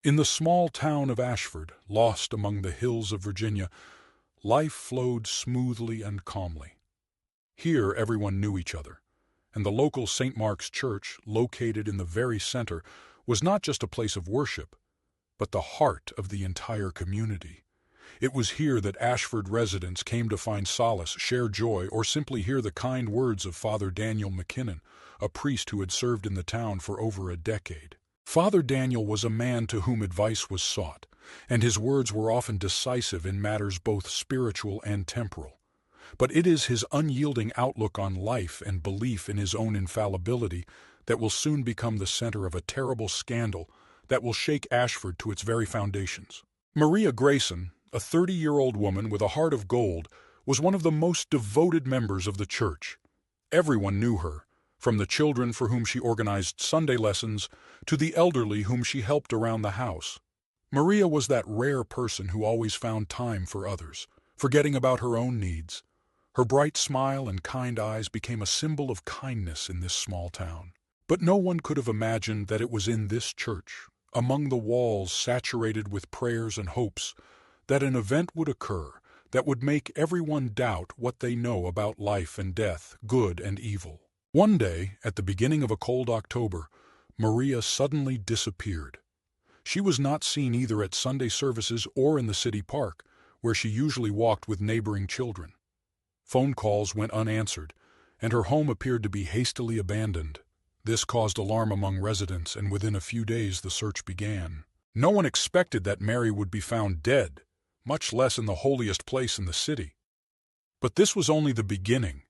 In the small town of Ashford, lost among the hills of Virginia, life flowed smoothly and calmly. Here everyone knew each other, and the local St. Mark's Church, located in the very center, was not just a place of worship, but the heart of the entire community. It was here that Ashford residents came to find solace, share joy, or simply hear the kind words of Father Daniel McKinnon, a priest who had served in the town for over a decade. Father Daniel was a man to whom advice was sought, and his words were often decisive in matters both spiritual and temporal. But it is his unyielding outlook on life and belief in his own infallibility that will soon become the center of a terrible scandal that will shake Ashford to its very foundations. Maria Grayson, a 30-year-old woman with a heart of gold, was one of the most devoted members of the church. Everyone knew her, from the children for whom she organized Sunday lessons to the elderly whom she helped around the house. Maria was that rare person who always found time for others, forgetting about her own needs. Her bright smile and kind eyes became a symbol of kindness in this small town. But no one could have imagined that it was in this church, among the walls saturated with prayers and hopes, that an event would occur that would make everyone doubt what they know about life and death, good and evil. One day, at the beginning of a cold October, Maria suddenly disappeared. She was not seen either at Sunday services or in the city park, where she usually walked with neighboring children. Phone calls went unanswered, and her home appeared to be hastily abandoned. This caused alarm among residents, and within a few days the search began. No one expected that Mary would be found dead, much less in the holiest place in the city. But this was only the beginning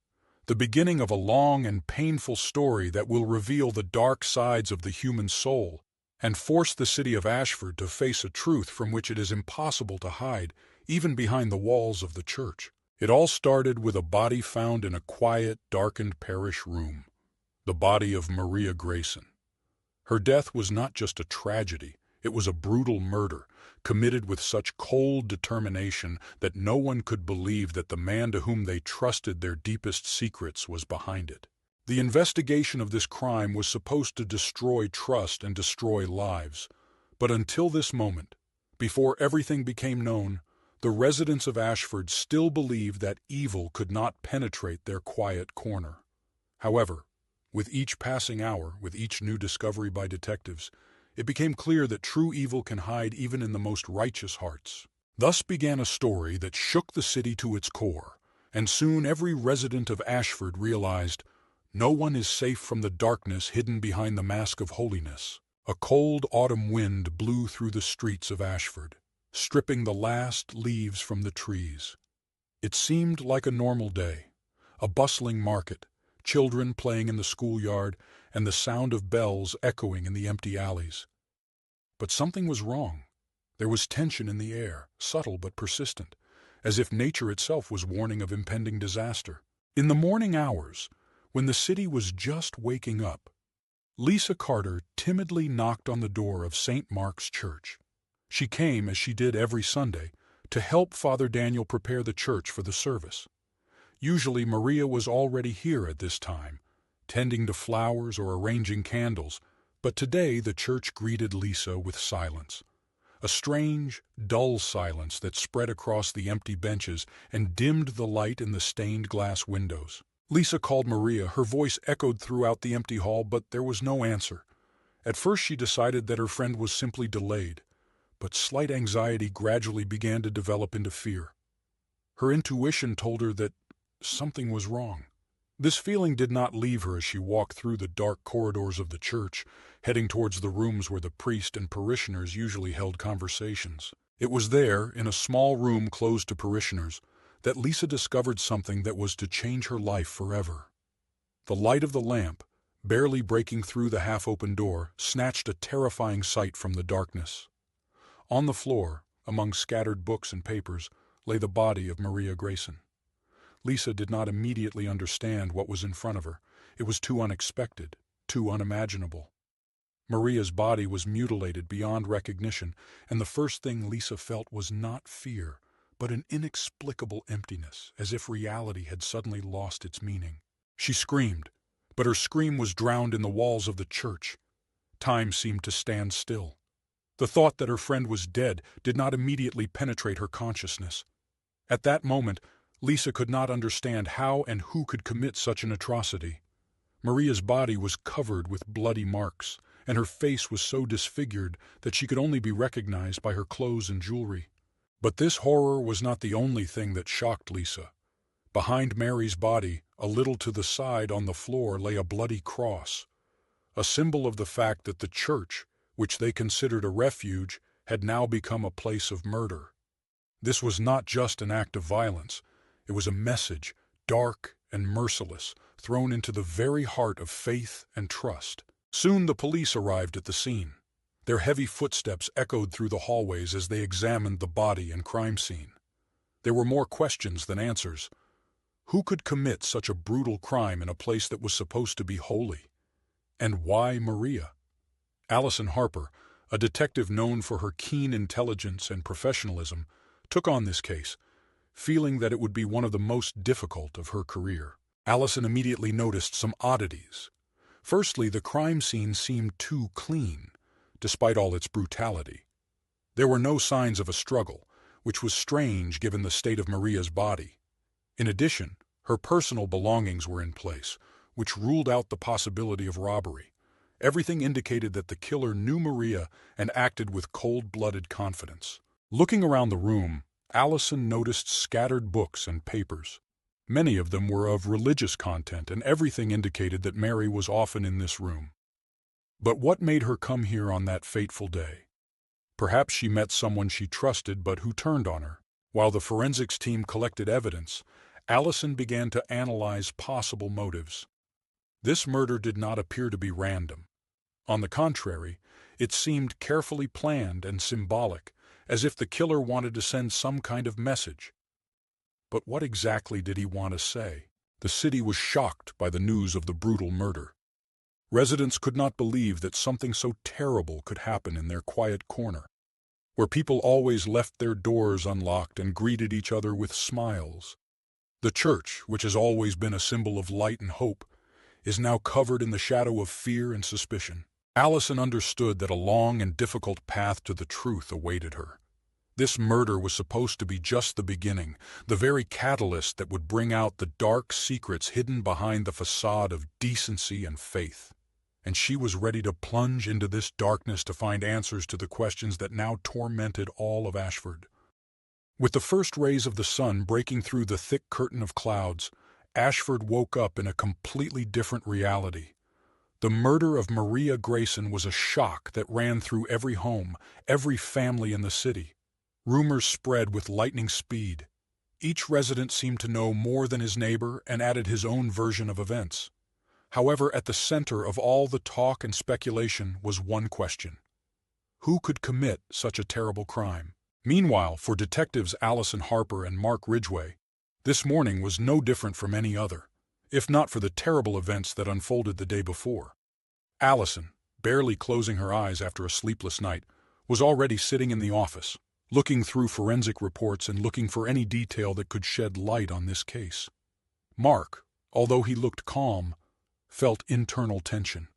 of a long and painful story that will reveal the dark sides of the human soul and force the city of Ashford to face a truth from which it is impossible to hide, even behind the walls of the church. It all started with a body found in a quiet, darkened parish room, the body of Maria Grayson. Her death was not just a tragedy, it was a brutal murder, committed with such cold determination that no one could believe that the man to whom they trusted their deepest secrets was behind it. The investigation of this crime was supposed to destroy trust and destroy lives. But until this moment, before everything became known, the residents of Ashford still believed that evil could not penetrate their quiet corner. However, with each passing hour, with each new discovery by detectives, it became clear that true evil can hide even in the most righteous hearts. Thus began a story that shook the city to its core, and soon every resident of Ashford realized no one is safe from the darkness hidden behind the mask of holiness. A cold autumn wind blew through the streets of Ashford, stripping the last leaves from the trees. It seemed like a normal day, a bustling market, children playing in the schoolyard, and the sound of bells echoing in the empty alleys. But something was wrong. There was tension in the air, subtle but persistent, as if nature itself was warning of impending disaster. In the morning hours, when the city was just waking up, Lisa Carter timidly knocked on the door of St. Mark's Church. She came, as she did every Sunday, to help Father Daniel prepare the church for the service. Usually Maria was already here at this time, tending to flowers or arranging candles, but today the church greeted Lisa with silence. A strange, dull silence that spread across the empty benches and dimmed the light in the stained glass windows. Lisa called Maria. Her voice echoed throughout the empty hall, but there was no answer. At first she decided that her friend was simply delayed, but slight anxiety gradually began to develop into fear. Her intuition told her that something was wrong. This feeling did not leave her as she walked through the dark corridors of the church, heading towards the rooms where the priest and parishioners usually held conversations. It was there, in a small room closed to parishioners, that Lisa discovered something that was to change her life forever. The light of the lamp, barely breaking through the half-open door, snatched a terrifying sight from the darkness. On the floor, among scattered books and papers, lay the body of Maria Grayson. Lisa did not immediately understand what was in front of her. It was too unexpected, too unimaginable. Maria's body was mutilated beyond recognition, and the first thing Lisa felt was not fear, but an inexplicable emptiness, as if reality had suddenly lost its meaning. She screamed, but her scream was drowned in the walls of the church. Time seemed to stand still. The thought that her friend was dead did not immediately penetrate her consciousness. At that moment, Lisa could not understand how and who could commit such an atrocity. Maria's body was covered with bloody marks, and her face was so disfigured that she could only be recognized by her clothes and jewelry. But this horror was not the only thing that shocked Lisa. Behind Mary's body, a little to the side on the floor, lay a bloody cross, a symbol of the fact that the church, which they considered a refuge, had now become a place of murder. This was not just an act of violence. It was a message, dark and merciless, thrown into the very heart of faith and trust. Soon the police arrived at the scene. Their heavy footsteps echoed through the hallways as they examined the body and crime scene. There were more questions than answers. Who could commit such a brutal crime in a place that was supposed to be holy? And why Maria? Allison Harper, a detective known for her keen intelligence and professionalism, took on this case, feeling that it would be one of the most difficult of her career. Allison immediately noticed some oddities. Firstly, the crime scene seemed too clean, despite all its brutality. There were no signs of a struggle, which was strange given the state of Maria's body. In addition, her personal belongings were in place, which ruled out the possibility of robbery. Everything indicated that the killer knew Maria and acted with cold-blooded confidence. Looking around the room, Allison noticed scattered books and papers. Many of them were of religious content, and everything indicated that Mary was often in this room. But what made her come here on that fateful day? Perhaps she met someone she trusted but who turned on her. While the forensics team collected evidence, Allison began to analyze possible motives. This murder did not appear to be random. On the contrary, it seemed carefully planned and symbolic, as if the killer wanted to send some kind of message. But what exactly did he want to say? The city was shocked by the news of the brutal murder. Residents could not believe that something so terrible could happen in their quiet corner, where people always left their doors unlocked and greeted each other with smiles. The church, which has always been a symbol of light and hope, is now covered in the shadow of fear and suspicion. Allison understood that a long and difficult path to the truth awaited her. This murder was supposed to be just the beginning, the very catalyst that would bring out the dark secrets hidden behind the facade of decency and faith. And she was ready to plunge into this darkness to find answers to the questions that now tormented all of Ashford. With the first rays of the sun breaking through the thick curtain of clouds, Ashford woke up in a completely different reality. The murder of Maria Grayson was a shock that ran through every home, every family in the city. Rumors spread with lightning speed. Each resident seemed to know more than his neighbor and added his own version of events. However, at the center of all the talk and speculation was one question: who could commit such a terrible crime? Meanwhile, for detectives Allison Harper and Mark Ridgway, this morning was no different from any other, if not for the terrible events that unfolded the day before. Allison, barely closing her eyes after a sleepless night, was already sitting in the office, looking through forensic reports and looking for any detail that could shed light on this case. Mark, although he looked calm, felt internal tension.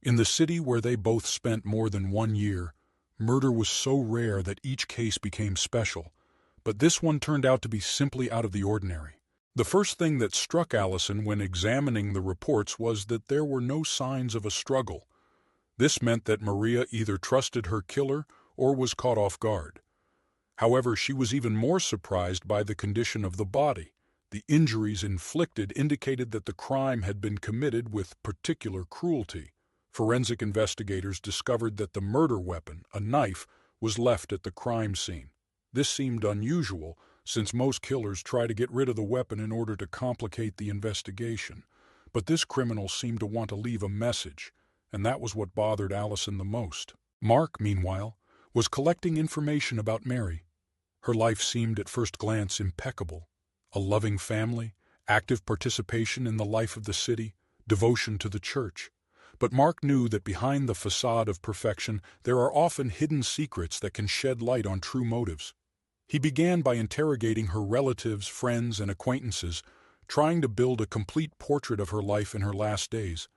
In the city where they both spent more than 1 year, murder was so rare that each case became special, but this one turned out to be simply out of the ordinary. The first thing that struck Allison when examining the reports was that there were no signs of a struggle. This meant that Maria either trusted her killer or was caught off guard. However, she was even more surprised by the condition of the body. The injuries inflicted indicated that the crime had been committed with particular cruelty. Forensic investigators discovered that the murder weapon, a knife, was left at the crime scene. This seemed unusual, since most killers try to get rid of the weapon in order to complicate the investigation. But this criminal seemed to want to leave a message, and that was what bothered Allison the most. Mark, meanwhile, was collecting information about Mary. Her life seemed at first glance impeccable. A loving family, active participation in the life of the city, devotion to the church. But Mark knew that behind the facade of perfection there are often hidden secrets that can shed light on true motives. He began by interrogating her relatives, friends, and acquaintances, trying to build a complete portrait of her life in her last days.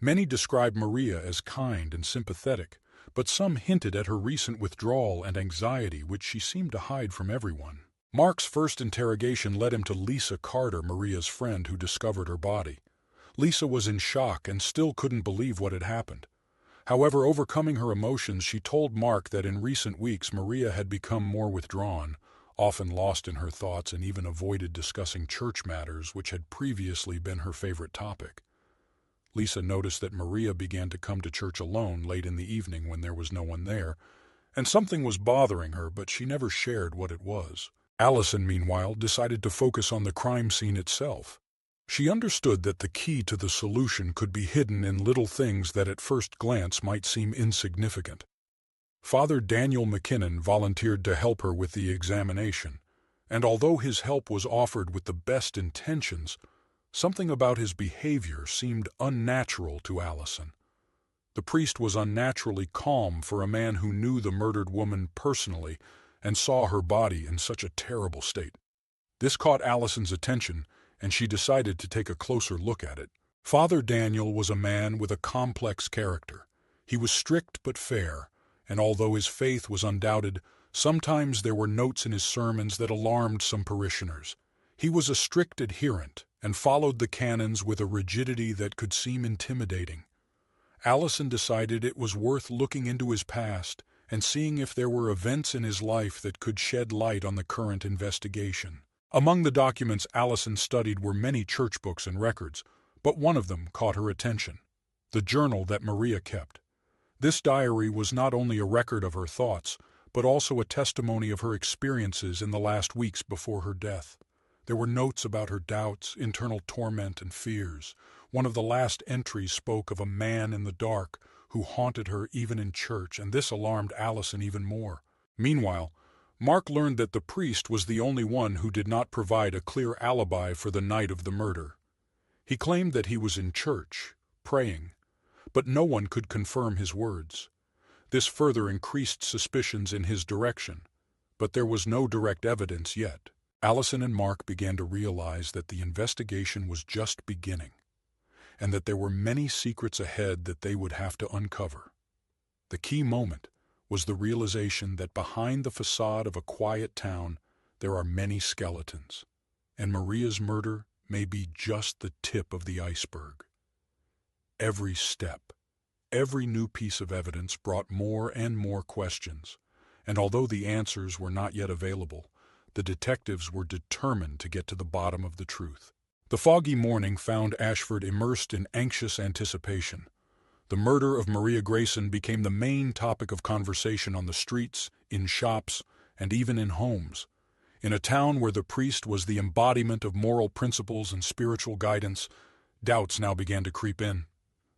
Many described Maria as kind and sympathetic, but some hinted at her recent withdrawal and anxiety, which she seemed to hide from everyone. Mark's first interrogation led him to Lisa Carter, Maria's friend who discovered her body. Lisa was in shock and still couldn't believe what had happened. However, overcoming her emotions, she told Mark that in recent weeks Maria had become more withdrawn, often lost in her thoughts, and even avoided discussing church matters, which had previously been her favorite topic. Lisa noticed that Maria began to come to church alone late in the evening when there was no one there, and something was bothering her, but she never shared what it was. Allison, meanwhile, decided to focus on the crime scene itself. She understood that the key to the solution could be hidden in little things that at first glance might seem insignificant. Father Daniel McKinnon volunteered to help her with the examination, and although his help was offered with the best intentions, something about his behavior seemed unnatural to Allison. The priest was unnaturally calm for a man who knew the murdered woman personally and saw her body in such a terrible state. This caught Allison's attention, and she decided to take a closer look at it. Father Daniel was a man with a complex character. He was strict but fair, and although his faith was undoubted, sometimes there were notes in his sermons that alarmed some parishioners. He was a strict adherent and followed the canons with a rigidity that could seem intimidating. Allison decided it was worth looking into his past and seeing if there were events in his life that could shed light on the current investigation. Among the documents Allison studied were many church books and records, but one of them caught her attention: the journal that Maria kept. This diary was not only a record of her thoughts, but also a testimony of her experiences in the last weeks before her death. There were notes about her doubts, internal torment, and fears. One of the last entries spoke of a man in the dark who haunted her even in church, and this alarmed Allison even more. Meanwhile, Mark learned that the priest was the only one who did not provide a clear alibi for the night of the murder. He claimed that he was in church, praying, but no one could confirm his words. This further increased suspicions in his direction, but there was no direct evidence yet. Allison and Mark began to realize that the investigation was just beginning, and that there were many secrets ahead that they would have to uncover. The key moment was the realization that behind the facade of a quiet town there are many skeletons, and Maria's murder may be just the tip of the iceberg. Every step, every new piece of evidence brought more and more questions, and although the answers were not yet available, the detectives were determined to get to the bottom of the truth. The foggy morning found Ashford immersed in anxious anticipation. The murder of Maria Grayson became the main topic of conversation on the streets, in shops, and even in homes. In a town where the priest was the embodiment of moral principles and spiritual guidance, doubts now began to creep in.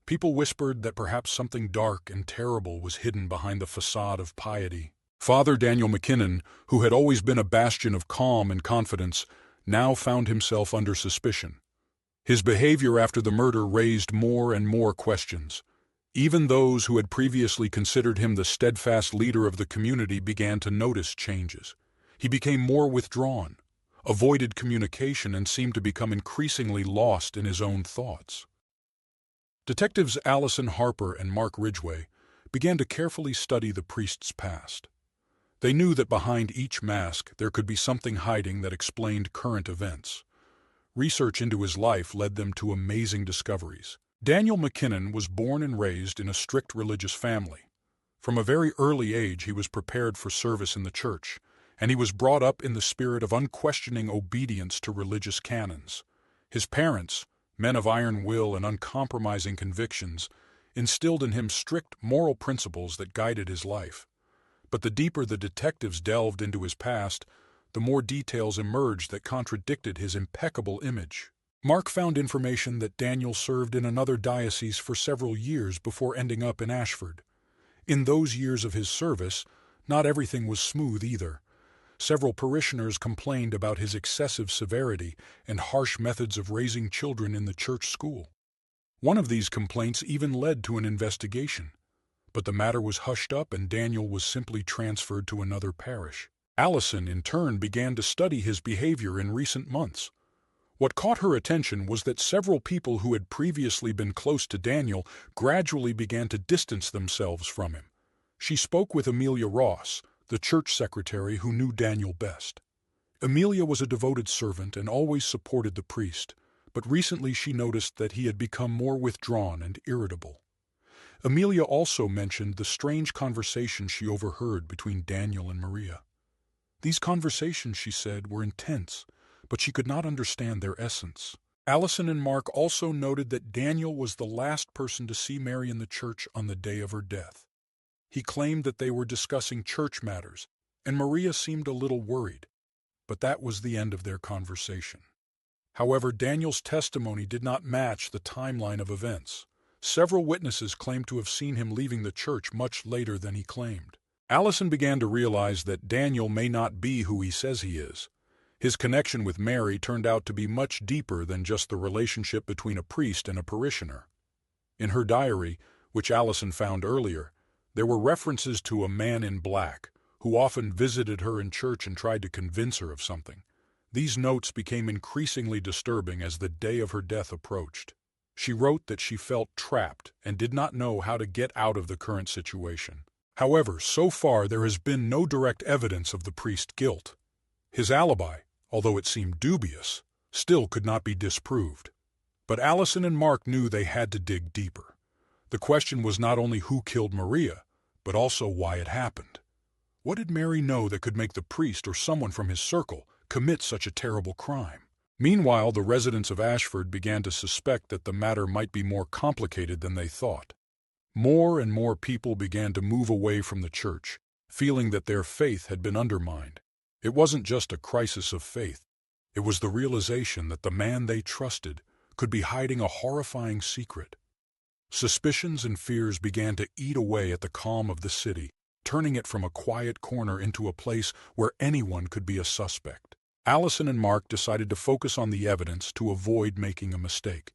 People whispered that perhaps something dark and terrible was hidden behind the facade of piety. Father Daniel McKinnon, who had always been a bastion of calm and confidence, now found himself under suspicion. His behavior after the murder raised more and more questions. Even those who had previously considered him the steadfast leader of the community began to notice changes. He became more withdrawn, avoided communication, and seemed to become increasingly lost in his own thoughts. Detectives Allison Harper and Mark Ridgway began to carefully study the priest's past. They knew that behind each mask there could be something hiding that explained current events. Research into his life led them to amazing discoveries. Daniel McKinnon was born and raised in a strict religious family. From a very early age he was prepared for service in the church, and he was brought up in the spirit of unquestioning obedience to religious canons. His parents, men of iron will and uncompromising convictions, instilled in him strict moral principles that guided his life. But the deeper the detectives delved into his past, the more details emerged that contradicted his impeccable image. Mark found information that Daniel served in another diocese for several years before ending up in Ashford. In those years of his service, not everything was smooth either. Several parishioners complained about his excessive severity and harsh methods of raising children in the church school. One of these complaints even led to an investigation, but the matter was hushed up and Daniel was simply transferred to another parish. Allison, in turn, began to study his behavior in recent months. What caught her attention was that several people who had previously been close to Daniel gradually began to distance themselves from him. She spoke with Amelia Ross, the church secretary who knew Daniel best. Amelia was a devoted servant and always supported the priest, but recently she noticed that he had become more withdrawn and irritable. Amelia also mentioned the strange conversation she overheard between Daniel and Maria. These conversations, she said, were intense, but she could not understand their essence. Allison and Mark also noted that Daniel was the last person to see Mary in the church on the day of her death. He claimed that they were discussing church matters, and Maria seemed a little worried, but that was the end of their conversation. However, Daniel's testimony did not match the timeline of events. Several witnesses claimed to have seen him leaving the church much later than he claimed. Allison began to realize that Daniel may not be who he says he is. His connection with Mary turned out to be much deeper than just the relationship between a priest and a parishioner. In her diary, which Allison found earlier, there were references to a man in black who often visited her in church and tried to convince her of something. These notes became increasingly disturbing as the day of her death approached. She wrote that she felt trapped and did not know how to get out of the current situation. However, so far there has been no direct evidence of the priest's guilt. His alibi, although it seemed dubious, still could not be disproved. But Allison and Mark knew they had to dig deeper. The question was not only who killed Maria, but also why it happened. What did Mary know that could make the priest or someone from his circle commit such a terrible crime? Meanwhile, the residents of Ashford began to suspect that the matter might be more complicated than they thought. More and more people began to move away from the church, feeling that their faith had been undermined. It wasn't just a crisis of faith. It was the realization that the man they trusted could be hiding a horrifying secret. Suspicions and fears began to eat away at the calm of the city, turning it from a quiet corner into a place where anyone could be a suspect. Allison and Mark decided to focus on the evidence to avoid making a mistake.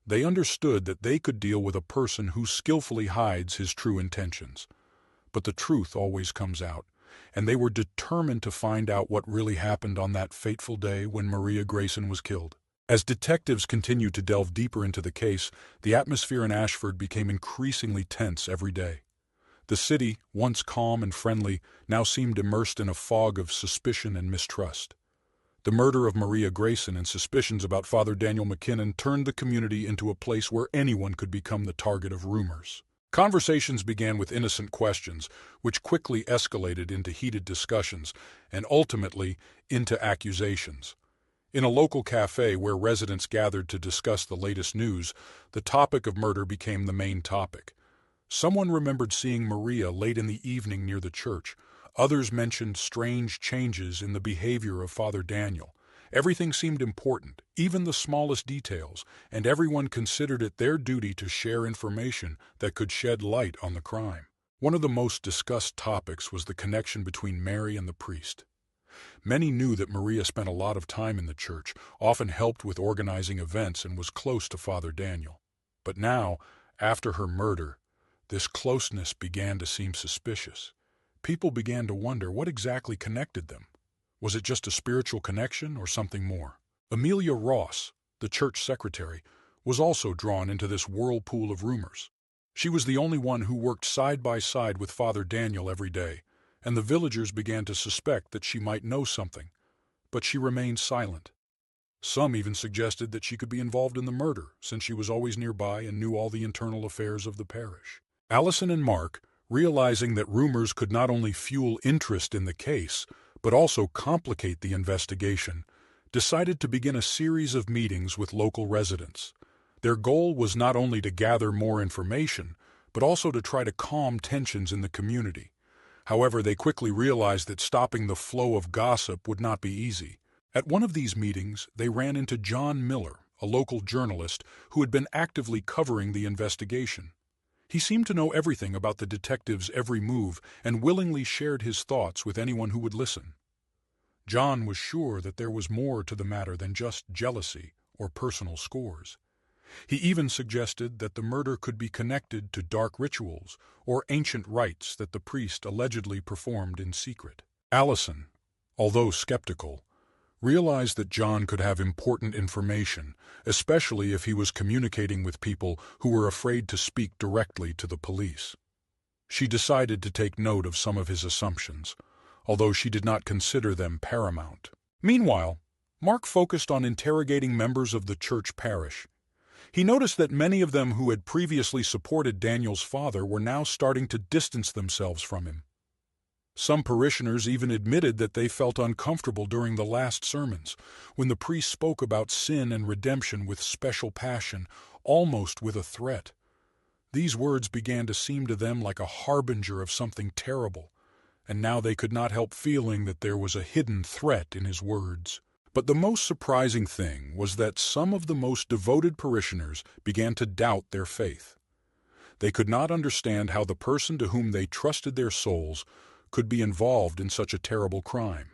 They understood that they could deal with a person who skillfully hides his true intentions. But the truth always comes out, and they were determined to find out what really happened on that fateful day when Maria Grayson was killed. As detectives continued to delve deeper into the case, the atmosphere in Ashford became increasingly tense every day. The city, once calm and friendly, now seemed immersed in a fog of suspicion and mistrust. The murder of Maria Grayson and suspicions about Father Daniel McKinnon turned the community into a place where anyone could become the target of rumors. Conversations began with innocent questions, which quickly escalated into heated discussions and ultimately into accusations. In a local cafe where residents gathered to discuss the latest news, the topic of murder became the main topic. Someone remembered seeing Maria late in the evening near the church. Others mentioned strange changes in the behavior of Father Daniel. Everything seemed important, even the smallest details, and everyone considered it their duty to share information that could shed light on the crime. One of the most discussed topics was the connection between Mary and the priest. Many knew that Maria spent a lot of time in the church, often helped with organizing events, and was close to Father Daniel. But now, after her murder, this closeness began to seem suspicious. People began to wonder what exactly connected them. Was it just a spiritual connection or something more? Amelia Ross, the church secretary, was also drawn into this whirlpool of rumors. She was the only one who worked side by side with Father Daniel every day, and the villagers began to suspect that she might know something, but she remained silent. Some even suggested that she could be involved in the murder, since she was always nearby and knew all the internal affairs of the parish. Allison and Mark, realizing that rumors could not only fuel interest in the case, but also complicate the investigation, decided to begin a series of meetings with local residents. Their goal was not only to gather more information, but also to try to calm tensions in the community. However, they quickly realized that stopping the flow of gossip would not be easy. At one of these meetings, they ran into John Miller, a local journalist who had been actively covering the investigation. He seemed to know everything about the detective's every move and willingly shared his thoughts with anyone who would listen. John was sure that there was more to the matter than just jealousy or personal scores. He even suggested that the murder could be connected to dark rituals or ancient rites that the priest allegedly performed in secret. Allison, although skeptical, realized that John could have important information, especially if he was communicating with people who were afraid to speak directly to the police. She decided to take note of some of his assumptions, although she did not consider them paramount. Meanwhile, Mark focused on interrogating members of the church parish. He noticed that many of them who had previously supported Daniel's father were now starting to distance themselves from him. Some parishioners even admitted that they felt uncomfortable during the last sermons, when the priest spoke about sin and redemption with special passion, almost with a threat. These words began to seem to them like a harbinger of something terrible, and now they could not help feeling that there was a hidden threat in his words. But the most surprising thing was that some of the most devoted parishioners began to doubt their faith. They could not understand how the person to whom they trusted their souls could be involved in such a terrible crime.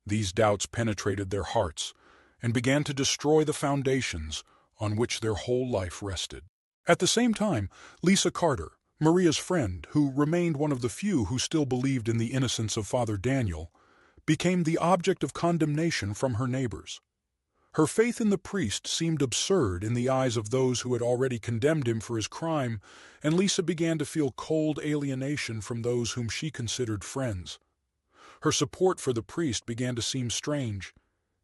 These doubts penetrated their hearts and began to destroy the foundations on which their whole life rested. At the same time, Lisa Carter, Maria's friend, who remained one of the few who still believed in the innocence of Father Daniel, became the object of condemnation from her neighbors. Her faith in the priest seemed absurd in the eyes of those who had already condemned him for his crime, and Lisa began to feel cold alienation from those whom she considered friends. Her support for the priest began to seem strange,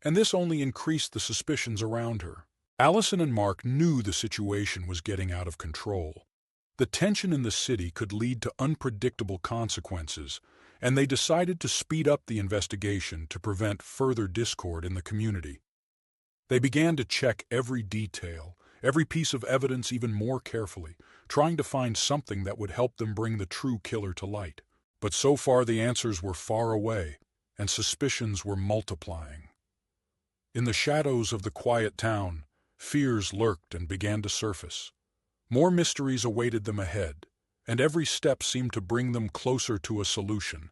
and this only increased the suspicions around her. Allison and Mark knew the situation was getting out of control. The tension in the city could lead to unpredictable consequences, and they decided to speed up the investigation to prevent further discord in the community. They began to check every detail, every piece of evidence even more carefully, trying to find something that would help them bring the true killer to light. But so far the answers were far away, and suspicions were multiplying. In the shadows of the quiet town, fears lurked and began to surface. More mysteries awaited them ahead, and every step seemed to bring them closer to a solution,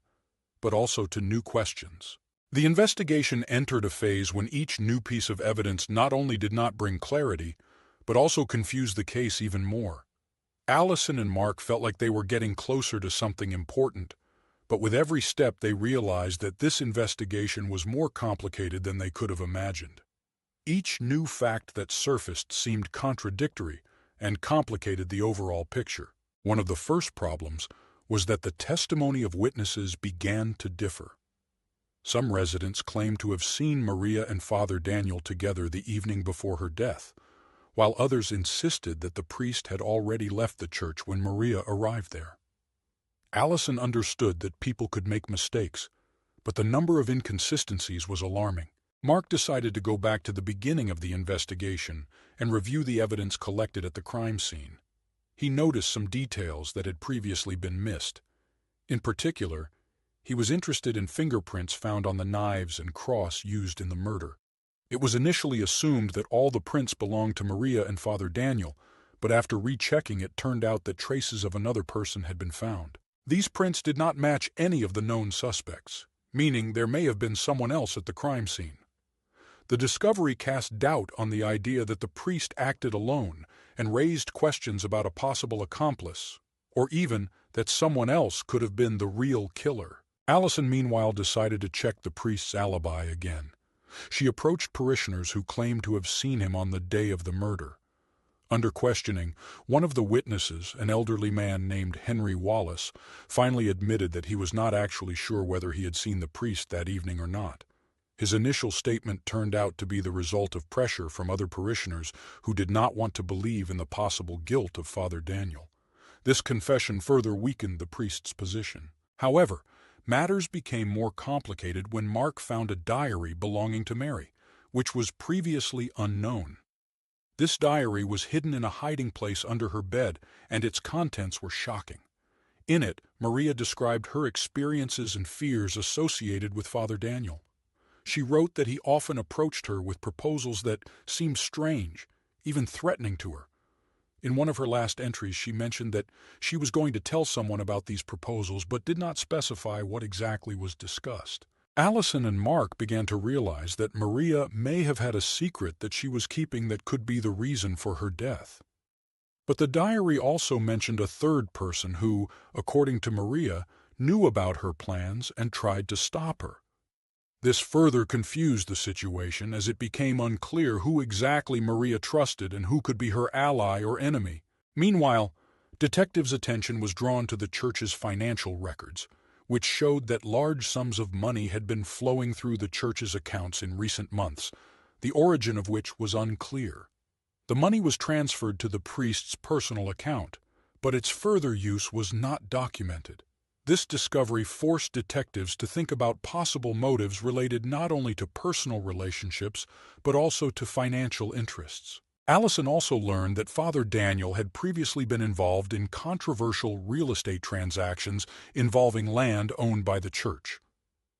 but also to new questions. The investigation entered a phase when each new piece of evidence not only did not bring clarity, but also confused the case even more. Allison and Mark felt like they were getting closer to something important, but with every step they realized that this investigation was more complicated than they could have imagined. Each new fact that surfaced seemed contradictory and complicated the overall picture. One of the first problems was that the testimony of witnesses began to differ. Some residents claimed to have seen Maria and Father Daniel together the evening before her death, while others insisted that the priest had already left the church when Maria arrived there. Allison understood that people could make mistakes, but the number of inconsistencies was alarming. Mark decided to go back to the beginning of the investigation and review the evidence collected at the crime scene. He noticed some details that had previously been missed. In particular, he was interested in fingerprints found on the knives and cross used in the murder. It was initially assumed that all the prints belonged to Maria and Father Daniel, but after rechecking it turned out that traces of another person had been found. These prints did not match any of the known suspects, meaning there may have been someone else at the crime scene. The discovery cast doubt on the idea that the priest acted alone and raised questions about a possible accomplice, or even that someone else could have been the real killer. Allison, meanwhile, decided to check the priest's alibi again. She approached parishioners who claimed to have seen him on the day of the murder. Under questioning, one of the witnesses, an elderly man named Henry Wallace, finally admitted that he was not actually sure whether he had seen the priest that evening or not. His initial statement turned out to be the result of pressure from other parishioners who did not want to believe in the possible guilt of Father Daniel. This confession further weakened the priest's position. However, matters became more complicated when Mark found a diary belonging to Mary, which was previously unknown. This diary was hidden in a hiding place under her bed, and its contents were shocking. In it, Maria described her experiences and fears associated with Father Daniel. She wrote that he often approached her with proposals that seemed strange, even threatening to her. In one of her last entries, she mentioned that she was going to tell someone about these proposals but did not specify what exactly was discussed. Allison and Mark began to realize that Maria may have had a secret that she was keeping that could be the reason for her death. But the diary also mentioned a third person who, according to Maria, knew about her plans and tried to stop her. This further confused the situation as it became unclear who exactly Maria trusted and who could be her ally or enemy. Meanwhile, Detectives' attention was drawn to the church's financial records, which showed that large sums of money had been flowing through the church's accounts in recent months, the origin of which was unclear. The money was transferred to the priest's personal account, but its further use was not documented. This discovery forced detectives to think about possible motives related not only to personal relationships, but also to financial interests. Allison also learned that Father Daniel had previously been involved in controversial real estate transactions involving land owned by the church.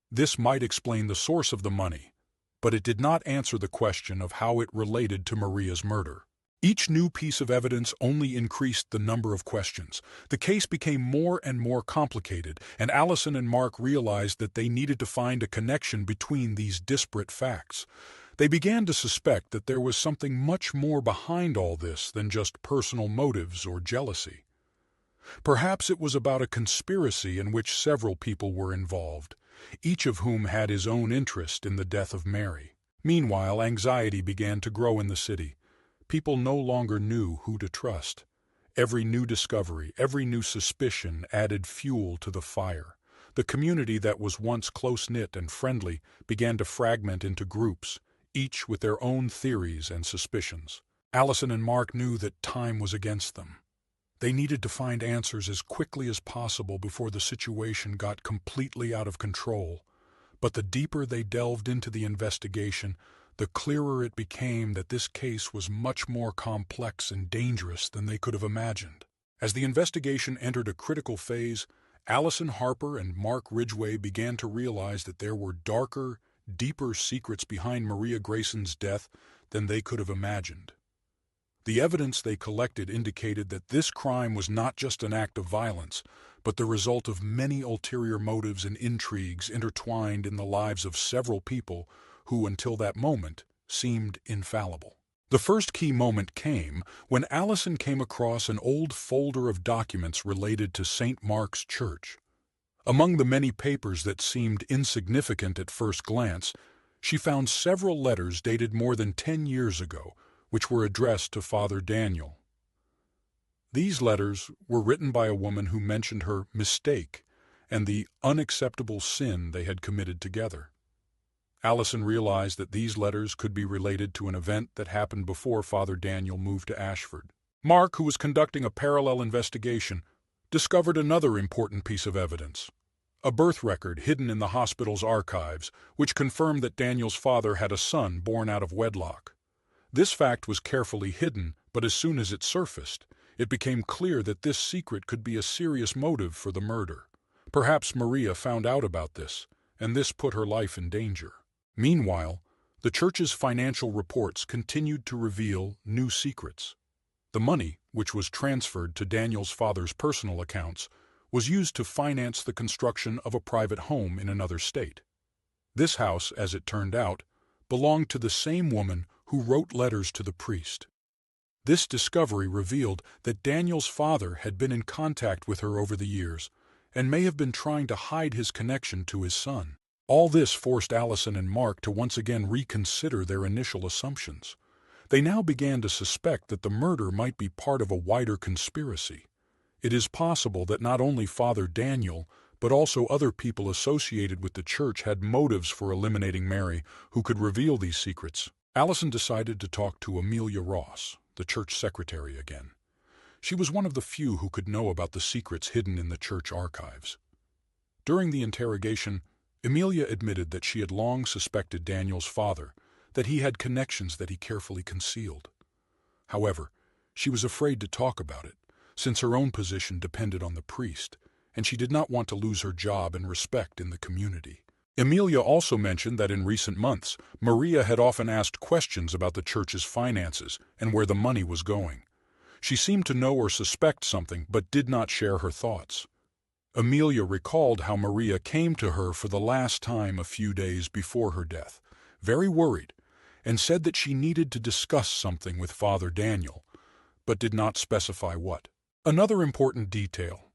This might explain the source of the money, but it did not answer the question of how it related to Maria's murder. Each new piece of evidence only increased the number of questions. The case became more and more complicated, and Allison and Mark realized that they needed to find a connection between these disparate facts. They began to suspect that there was something much more behind all this than just personal motives or jealousy. Perhaps it was about a conspiracy in which several people were involved, each of whom had his own interest in the death of Mary. Meanwhile, anxiety began to grow in the city. People no longer knew who to trust. Every new discovery, every new suspicion added fuel to the fire. The community that was once close-knit and friendly began to fragment into groups, each with their own theories and suspicions. Allison and Mark knew that time was against them. They needed to find answers as quickly as possible before the situation got completely out of control. But the deeper they delved into the investigation, the clearer it became that this case was much more complex and dangerous than they could have imagined. As the investigation entered a critical phase, Allison Harper and Mark Ridgway began to realize that there were darker, deeper secrets behind Maria Grayson's death than they could have imagined. The evidence they collected indicated that this crime was not just an act of violence, but the result of many ulterior motives and intrigues intertwined in the lives of several people who, until that moment, seemed infallible. The first key moment came when Allison came across an old folder of documents related to St. Mark's Church. Among the many papers that seemed insignificant at first glance, she found several letters dated more than 10 years ago, which were addressed to Father Daniel. These letters were written by a woman who mentioned her mistake and the unacceptable sin they had committed together. Allison realized that these letters could be related to an event that happened before Father Daniel moved to Ashford. Mark, who was conducting a parallel investigation, discovered another important piece of evidence: a birth record hidden in the hospital's archives, which confirmed that Daniel's father had a son born out of wedlock. This fact was carefully hidden, but as soon as it surfaced, it became clear that this secret could be a serious motive for the murder. Perhaps Maria found out about this, and this put her life in danger. Meanwhile, the church's financial reports continued to reveal new secrets. The money, which was transferred to Daniel's father's personal accounts, was used to finance the construction of a private home in another state. This house, as it turned out, belonged to the same woman who wrote letters to the priest. This discovery revealed that Daniel's father had been in contact with her over the years and may have been trying to hide his connection to his son. All this forced Allison and Mark to once again reconsider their initial assumptions. They now began to suspect that the murder might be part of a wider conspiracy. It is possible that not only Father Daniel, but also other people associated with the church had motives for eliminating Mary, who could reveal these secrets. Allison decided to talk to Amelia Ross, the church secretary, again. She was one of the few who could know about the secrets hidden in the church archives. During the interrogation, Amelia admitted that she had long suspected Daniel's father, that he had connections that he carefully concealed. However, she was afraid to talk about it, since her own position depended on the priest, and she did not want to lose her job and respect in the community. Amelia also mentioned that in recent months, Maria had often asked questions about the church's finances and where the money was going. She seemed to know or suspect something, but did not share her thoughts. Amelia recalled how Maria came to her for the last time a few days before her death, very worried, and said that she needed to discuss something with Father Daniel, but did not specify what. Another important detail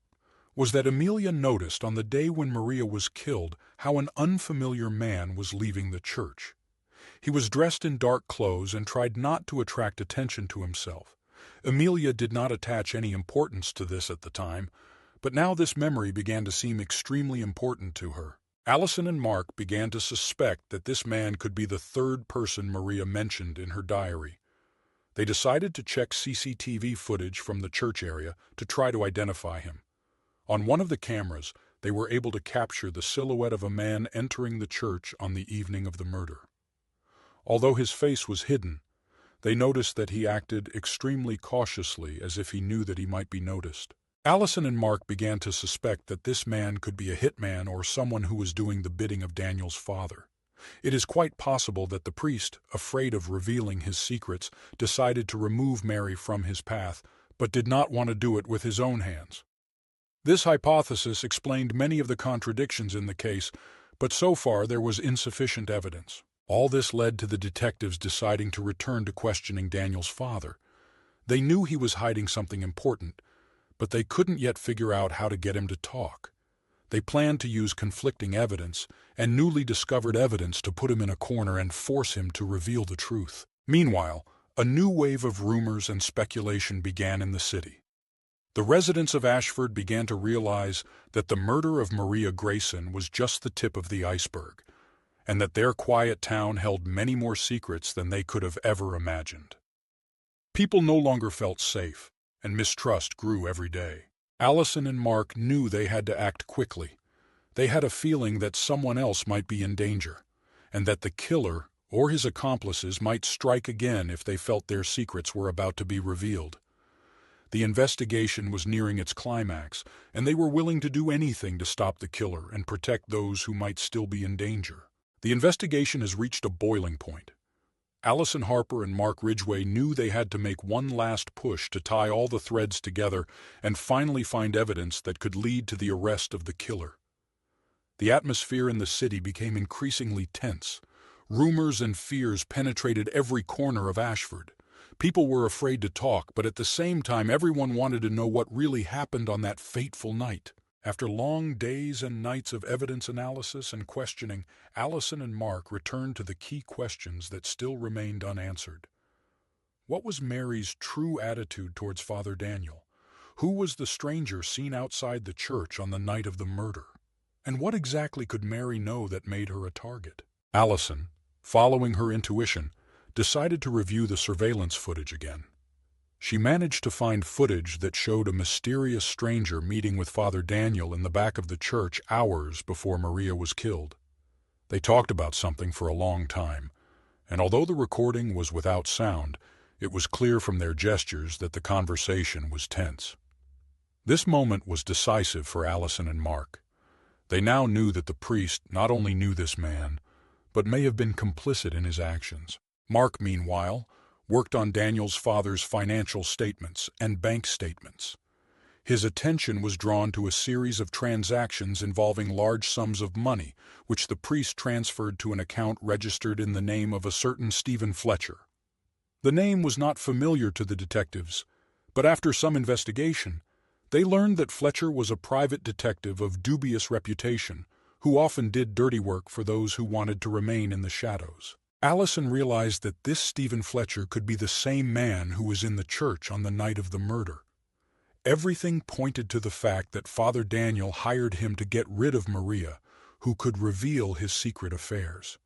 was that Amelia noticed on the day when Maria was killed how an unfamiliar man was leaving the church. He was dressed in dark clothes and tried not to attract attention to himself. Amelia did not attach any importance to this at the time, but now this memory began to seem extremely important to her. Allison and Mark began to suspect that this man could be the third person Maria mentioned in her diary. They decided to check CCTV footage from the church area to try to identify him. On one of the cameras, they were able to capture the silhouette of a man entering the church on the evening of the murder. Although his face was hidden, they noticed that he acted extremely cautiously, as if he knew that he might be noticed. Allison and Mark began to suspect that this man could be a hitman or someone who was doing the bidding of Daniel's father. It is quite possible that the priest, afraid of revealing his secrets, decided to remove Mary from his path, but did not want to do it with his own hands. This hypothesis explained many of the contradictions in the case, but so far there was insufficient evidence. All this led to the detectives deciding to return to questioning Daniel's father. They knew he was hiding something important, but they couldn't yet figure out how to get him to talk. They planned to use conflicting evidence and newly discovered evidence to put him in a corner and force him to reveal the truth. Meanwhile, a new wave of rumors and speculation began in the city. The residents of Ashford began to realize that the murder of Maria Grayson was just the tip of the iceberg, and that their quiet town held many more secrets than they could have ever imagined. People no longer felt safe, and mistrust grew every day. Allison and Mark knew they had to act quickly. They had a feeling that someone else might be in danger, and that the killer or his accomplices might strike again if they felt their secrets were about to be revealed. The investigation was nearing its climax, and they were willing to do anything to stop the killer and protect those who might still be in danger. The investigation has reached a boiling point. Allison Harper and Mark Ridgway knew they had to make one last push to tie all the threads together and finally find evidence that could lead to the arrest of the killer. The atmosphere in the city became increasingly tense. Rumors and fears penetrated every corner of Ashford. People were afraid to talk, but at the same time everyone wanted to know what really happened on that fateful night. After long days and nights of evidence analysis and questioning, Allison and Mark returned to the key questions that still remained unanswered. What was Mary's true attitude towards Father Daniel? Who was the stranger seen outside the church on the night of the murder? And what exactly could Mary know that made her a target? Allison, following her intuition, decided to review the surveillance footage again. She managed to find footage that showed a mysterious stranger meeting with Father Daniel in the back of the church hours before Maria was killed. They talked about something for a long time, and although the recording was without sound, it was clear from their gestures that the conversation was tense. This moment was decisive for Allison and Mark. They now knew that the priest not only knew this man, but may have been complicit in his actions. Mark, meanwhile, worked on Daniel's father's financial statements and bank statements. His attention was drawn to a series of transactions involving large sums of money, which the priest transferred to an account registered in the name of a certain Stephen Fletcher. The name was not familiar to the detectives, but after some investigation, they learned that Fletcher was a private detective of dubious reputation, who often did dirty work for those who wanted to remain in the shadows. Allison realized that this Stephen Fletcher could be the same man who was in the church on the night of the murder. Everything pointed to the fact that Father Daniel hired him to get rid of Maria, who could reveal his secret affairs.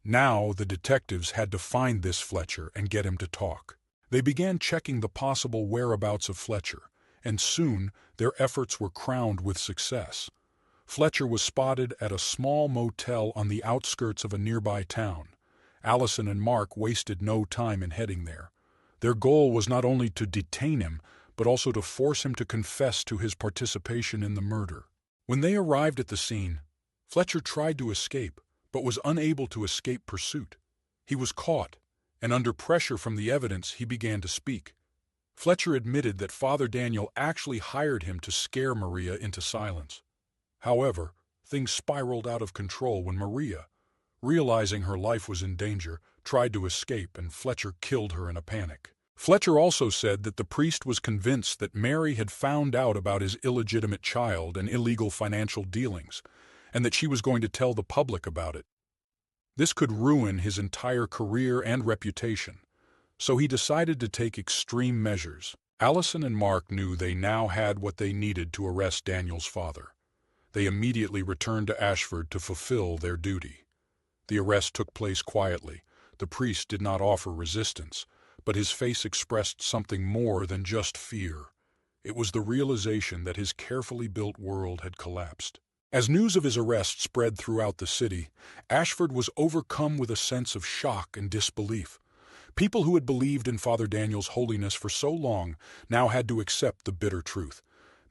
Now the detectives had to find this Fletcher and get him to talk. They began checking the possible whereabouts of Fletcher, and soon their efforts were crowned with success. Fletcher was spotted at a small motel on the outskirts of a nearby town. Allison and Mark wasted no time in heading there. Their goal was not only to detain him, but also to force him to confess to his participation in the murder. When they arrived at the scene, Fletcher tried to escape, but was unable to escape pursuit. He was caught, and under pressure from the evidence, he began to speak. Fletcher admitted that Father Daniel actually hired him to scare Maria into silence. However, things spiraled out of control when Maria, realizing her life was in danger, tried to escape, and Fletcher killed her in a panic. Fletcher also said that the priest was convinced that Mary had found out about his illegitimate child and illegal financial dealings, and that she was going to tell the public about it. This could ruin his entire career and reputation, so he decided to take extreme measures. Allison and Mark knew they now had what they needed to arrest Daniel's father. They immediately returned to Ashford to fulfill their duty. The arrest took place quietly. The priest did not offer resistance, but his face expressed something more than just fear. It was the realization that his carefully built world had collapsed. As news of his arrest spread throughout the city, Ashford was overcome with a sense of shock and disbelief. People who had believed in Father Daniel's holiness for so long now had to accept the bitter truth.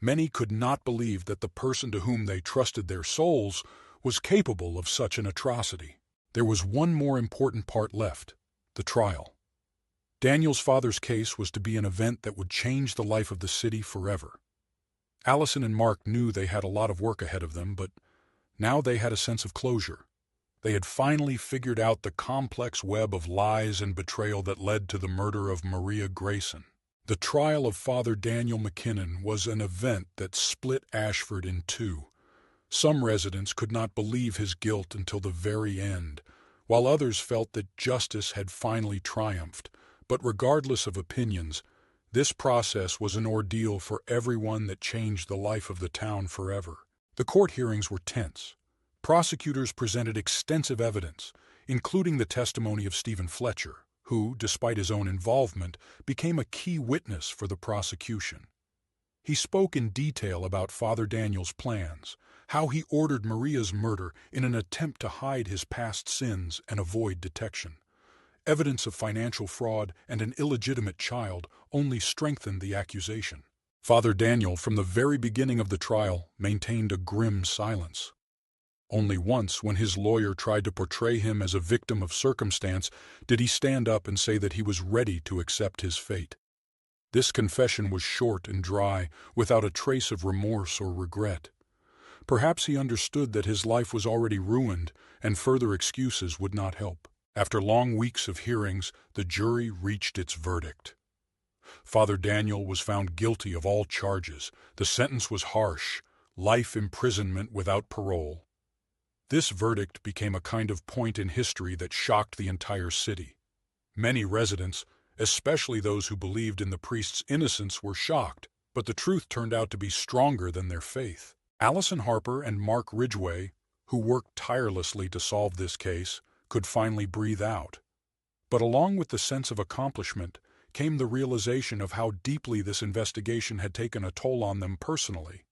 Many could not believe that the person to whom they trusted their souls was capable of such an atrocity. There was one more important part left: the trial. Daniel's father's case was to be an event that would change the life of the city forever. Allison and Mark knew they had a lot of work ahead of them, but now they had a sense of closure. They had finally figured out the complex web of lies and betrayal that led to the murder of Maria Grayson. The trial of Father Daniel McKinnon was an event that split Ashford in two. Some residents could not believe his guilt until the very end, while others felt that justice had finally triumphed. But regardless of opinions, this process was an ordeal for everyone that changed the life of the town forever. The court hearings were tense. Prosecutors presented extensive evidence, including the testimony of Stephen Fletcher, who, despite his own involvement, became a key witness for the prosecution. He spoke in detail about Father Daniel's plans, how he ordered Maria's murder in an attempt to hide his past sins and avoid detection. Evidence of financial fraud and an illegitimate child only strengthened the accusation. Father Daniel, from the very beginning of the trial, maintained a grim silence. Only once, when his lawyer tried to portray him as a victim of circumstance, did he stand up and say that he was ready to accept his fate. This confession was short and dry, without a trace of remorse or regret. Perhaps he understood that his life was already ruined, and further excuses would not help. After long weeks of hearings, the jury reached its verdict. Father Daniel was found guilty of all charges. The sentence was harsh: life imprisonment without parole. This verdict became a kind of point in history that shocked the entire city. Many residents, especially those who believed in the priest's innocence, were shocked, but the truth turned out to be stronger than their faith. Allison Harper and Mark Ridgway, who worked tirelessly to solve this case, could finally breathe out. But along with the sense of accomplishment came the realization of how deeply this investigation had taken a toll on them personally.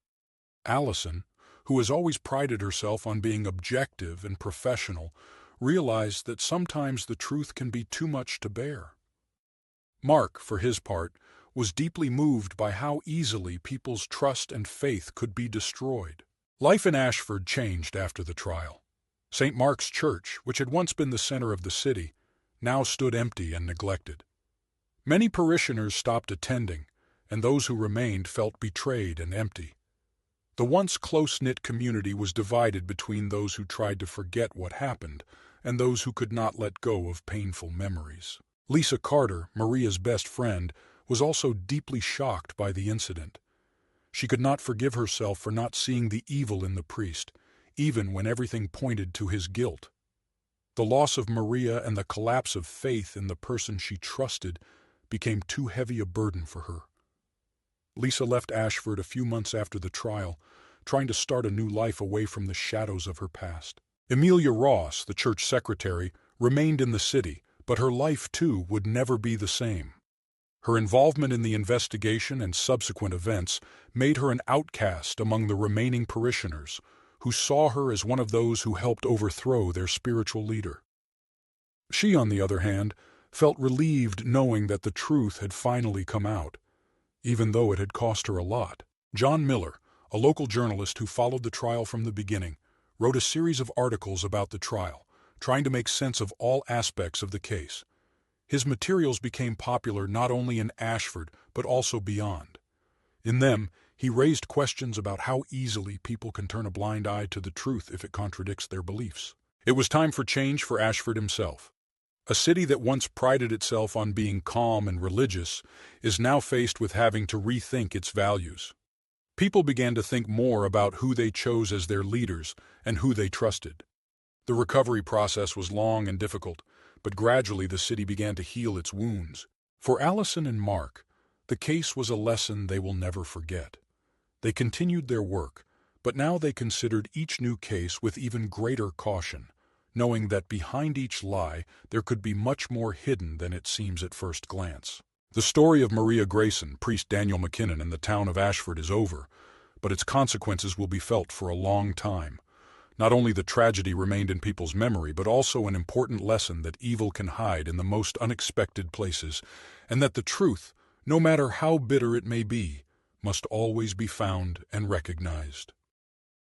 Allison, who has always prided herself on being objective and professional, realized that sometimes the truth can be too much to bear. Mark, for his part, was deeply moved by how easily people's trust and faith could be destroyed. Life in Ashford changed after the trial. St. Mark's Church, which had once been the center of the city, now stood empty and neglected. Many parishioners stopped attending, and those who remained felt betrayed and empty. The once close-knit community was divided between those who tried to forget what happened and those who could not let go of painful memories. Lisa Carter, Maria's best friend, was also deeply shocked by the incident. She could not forgive herself for not seeing the evil in the priest, even when everything pointed to his guilt. The loss of Maria and the collapse of faith in the person she trusted became too heavy a burden for her. Lisa left Ashford a few months after the trial, trying to start a new life away from the shadows of her past. Amelia Ross, the church secretary, remained in the city, but her life, too, would never be the same. Her involvement in the investigation and subsequent events made her an outcast among the remaining parishioners, who saw her as one of those who helped overthrow their spiritual leader. She, on the other hand, felt relieved knowing that the truth had finally come out, even though it had cost her a lot. John Miller, a local journalist who followed the trial from the beginning, wrote a series of articles about the trial, trying to make sense of all aspects of the case. His materials became popular not only in Ashford, but also beyond. In them, he raised questions about how easily people can turn a blind eye to the truth if it contradicts their beliefs. It was time for change for Ashford himself. A city that once prided itself on being calm and religious is now faced with having to rethink its values. People began to think more about who they chose as their leaders and who they trusted. The recovery process was long and difficult, but gradually the city began to heal its wounds. For Allison and Mark, the case was a lesson they will never forget. They continued their work, but now they considered each new case with even greater caution, knowing that behind each lie there could be much more hidden than it seems at first glance. The story of Maria Grayson, priest Daniel McKinnon, and the town of Ashford is over, but its consequences will be felt for a long time. Not only the tragedy remained in people's memory, but also an important lesson that evil can hide in the most unexpected places, and that the truth, no matter how bitter it may be, must always be found and recognized.